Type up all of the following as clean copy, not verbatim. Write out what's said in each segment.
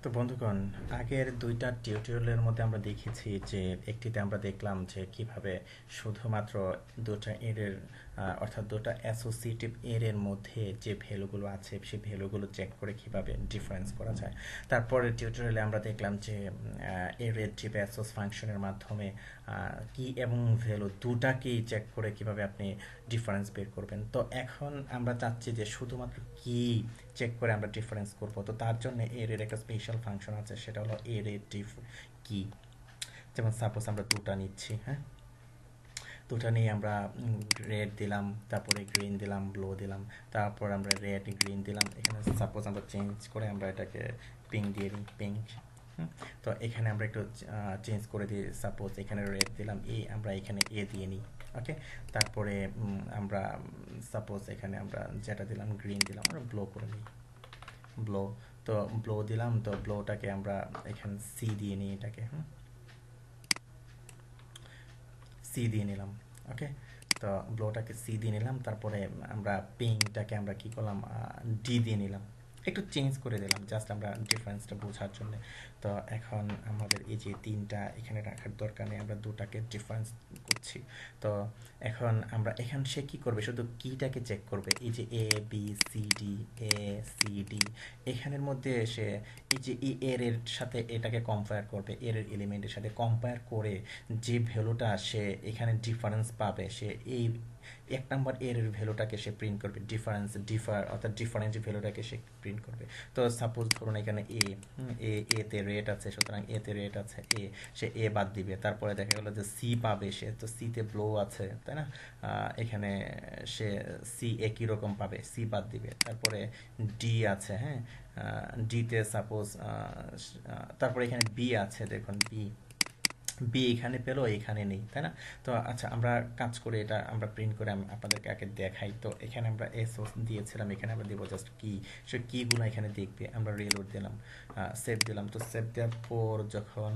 তো বন্ধুগণ, আগের দুইটা টিউটোরিয়ালের মধ্যে আমরা দেখেছি যে একটিতে আমরা দেখলাম যে কিভাবে শুধুমাত্র দুটা এর অর্থাৎ দুটা অ্যাসোসিয়েটিভ এর মধ্যে যে ভ্যালুগুলো আছে সেই ভ্যালুগুলো চেক করে কিভাবে ডিফারেন্স করা যায়। তারপরে টিউটোরিয়ালে আমরা দেখলাম যে এর যে অ্যাসোস ফাংশনের মাধ্যমে কি এবং ভ্যালু দুটাকেই চেক করে কিভাবে আপনি ডিফারেন্স বের করবেন। তো এখন আমরা চাচ্ছি যে শুধুমাত্র কি চেক করে আমরা ডিফারেন্স করব। তো তার জন্য এর একটা স্পেশাল ফাংশন আছে, সেটা হলো এর ডিফ কি। যেমন সাপোজ আমরা দুটা নিচ্ছি, হ্যাঁ, দুটা নিয়ে আমরা রেড দিলাম, তারপরে গ্রিন দিলাম, ব্লু দিলাম, তারপর আমরা রেড গ্রিন দিলাম। এখানে সাপোজ আমরা চেঞ্জ করে আমরা এটাকে পিঙ্ক দিয়ে দিই, পিঙ্ক। তো এখানে আমরা একটু চেঞ্জ করে দিই, সাপোজ এখানে রেড দিলাম এ, আমরা এখানে এ দিয়ে নিই। ওকে, তারপরে আমরা সাপোজ এখানে আমরা যেটা দিলাম গ্রিন দিলাম, আমরা ব্লো করে নিই, ব্লো। তো ব্লো দিলাম, তো ব্লোটাকে আমরা এখানে সি দিয়ে নিই, এটাকে সি দিয়ে নিলাম। ওকে, তো ব্লোটাকে সি দিয়ে নিলাম, তারপরে আমরা পিংটাকে আমরা কি করলাম, ডি দিয়ে নিলাম, একটু চেঞ্জ করে দিলাম জাস্ট আমরা ডিফারেন্সটা বোঝার জন্য। তো এখন আমাদের এই যে তিনটা এখানে রাখার দরকার নেই, আমরা দুটাকে ডিফারেন্স করছি। তো এখন আমরা এখানে সে কি করবে, শুধু কিটাকে চেক করবে। এই যে A B C D, A C D, এখানের মধ্যে সে এই যে এর সাথে এটাকে কম্পেয়ার করবে, এর এলিমেন্টের সাথে কম্পেয়ার করে যে ভ্যালুটা সে এখানে ডিফারেন্স পাবে, সে এই এক নাম্বার এর ভ্যালুটাকে সে প্রিন্ট করবে, অর্থাৎ ডিফারেন্স ভ্যালুটাকে সে প্রিন্ট করবে। তো সাপোজ ধরুন এখানে এতে রেট আছে, সুতরাং এতে রেট আছে এ, সে এ বাদ দিবে। তারপরে দেখা গেলো যে সি পাবে সে, তো সিতে ব্লো আছে, তাই না, এখানে সে সি একই রকম পাবে, সি বাদ দিবে। তারপরে ডি আছে, হ্যাঁ, ডিতে সাপোজ তারপরে এখানে বি আছে, দেখুন বি, বি এখানে পেলো এখানে নেই, তাই না। তো আচ্ছা, আমরা কাজ করে এটা আমরা প্রিন্ট করে আমি আপনাদেরকে আগে দেখাই। তো এখানে আমরা এস দিয়েছিলাম, এখানে আমরা দেবো জাস্ট কি, সে কিগুলো এখানে দেখবে। আমরা রিলোড দিলাম, সেভ দিলাম। তো সেভ দেওয়ার পর যখন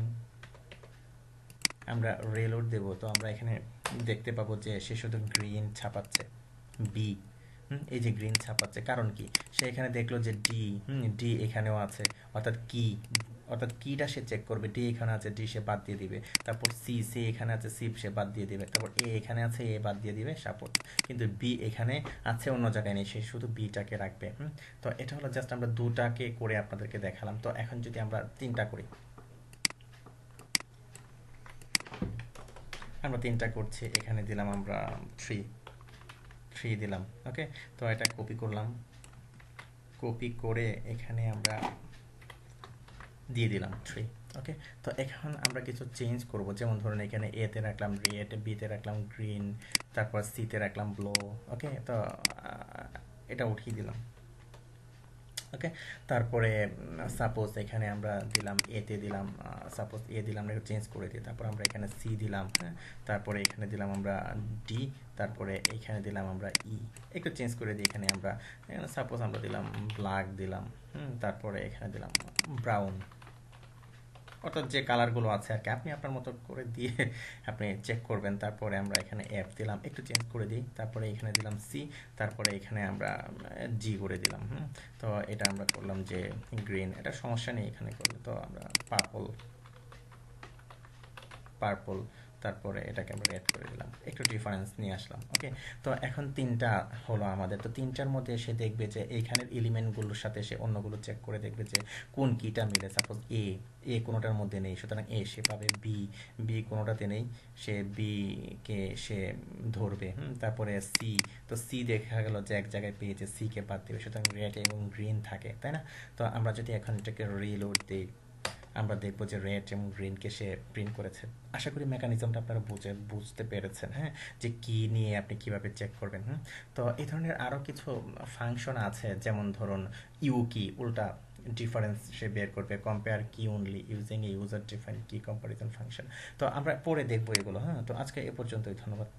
আমরা রিলোড দেবো, তো আমরা এখানে দেখতে পাবো যে সে শুধু গ্রিন ছাপাচ্ছে, বি, এই যে গ্রিন ছাপাচ্ছে, কারণ কি, সে এখানে দেখলো যে ডি, ডি এখানেও আছে, অর্থাৎ কি, অর্থাৎ কিটা সে চেক করবে, ডি এখানে আছে, ডি সে বাদ দিয়ে দিবে। তারপর সি, সি এখানে আছে, সি সে বাদ দিয়ে দিবে। তারপর এ এখানে আছে, এ বাদ দিয়ে দিবে, সাপোর্ট। কিন্তু বি এখানে আছে, অন্য জায়গায় নেই, সে শুধু বিটাকে রাখবে। তো এটা হলো জাস্ট আমরা দুটাকে করে আপনাদেরকে দেখালাম। তো এখন যদি আমরা তিনটা করি, আমরা তিনটা করছি, এখানে দিলাম আমরা থ্রি, থ্রি দিলাম। ওকে, তো এটা কপি করলাম, কপি করে এখানে আমরা দিয়ে দিলাম থ্রি। ওকে, তো এখন আমরা কিছু চেঞ্জ করব, যেমন ধরুন এখানে এতে রাখলাম রেড, বিতে রাখলাম গ্রিন, তারপর সিতে রাখলাম ব্লু। ওকে, তো এটা উঠিয়ে দিলাম। ওকে, তারপরে সাপোজ এখানে আমরা দিলাম এতে দিলাম, সাপোজ এ দিলাম, একটু চেঞ্জ করে দিই। তারপর আমরা এখানে সি দিলাম, হ্যাঁ, তারপরে এখানে দিলাম আমরা ডি, তারপরে এখানে দিলাম আমরা ই, একটু চেঞ্জ করে দিই। এখানে আমরা সাপোজ আমরা দিলাম ব্ল্যাক দিলাম, তারপরে এখানে দিলাম ব্রাউন, অর্থাৎ যে কালারগুলো আছে আর কি, আপনি আপনার মতো করে দিয়ে আপনি চেক করবেন। তারপরে আমরা এখানে এফ দিলাম, একটু চেঞ্জ করে দিই। তারপরে এখানে দিলাম সি, তারপরে এখানে আমরা জি করে দিলাম। তো এটা আমরা করলাম যে গ্রিন, এটা সমস্যা নেই এখানে করলে। তো আমরা পার্পল, পার্পল, তারপরে এটাকে আমরা রেড করে দিলাম, একটু ডিফারেন্স নিয়ে আসলাম। ওকে, তো এখন তিনটা হলো আমাদের। তো তিনটার মধ্যে সে দেখবে যে এইখানের এলিমেন্টগুলোর সাথে সে অন্যগুলো চেক করে দেখবে যে কোন কিটা মিলে। সাপোজ এ, এ কোনোটার মধ্যে নেই, সুতরাং এ সে পাবে। বি, বি কোনোটাতে নেই, সে বি কে সে ধরবে। তারপরে সি, তো সি দেখা গেল যে এক জায়গায় পেয়েছে, সি কে বাদ দেবে, সুতরাং রেড এবং গ্রিন থাকে, তাই না। তো আমরা যদি এখন এটাকে রিলোড দিই, আমরা দেখবো যে রেড এবং গ্রিনকে সে প্রিন্ট করেছে। আশা করি মেকানিজমটা আপনারা বুঝতে পেরেছেন, হ্যাঁ, যে কি নিয়ে আপনি কিভাবে চেক করবেন। তো এই ধরনের আরও কিছু ফাংশন আছে, যেমন ধরুন ইউ কি, উল্টা ডিফারেন্স সে বের করবে, কম্পেয়ার কি only using a user defined কি কম্পারিজন ফাংশন। তো আমরা পরে দেখবো এগুলো। হ্যাঁ, তো আজকে এ পর্যন্তই, ধন্যবাদ।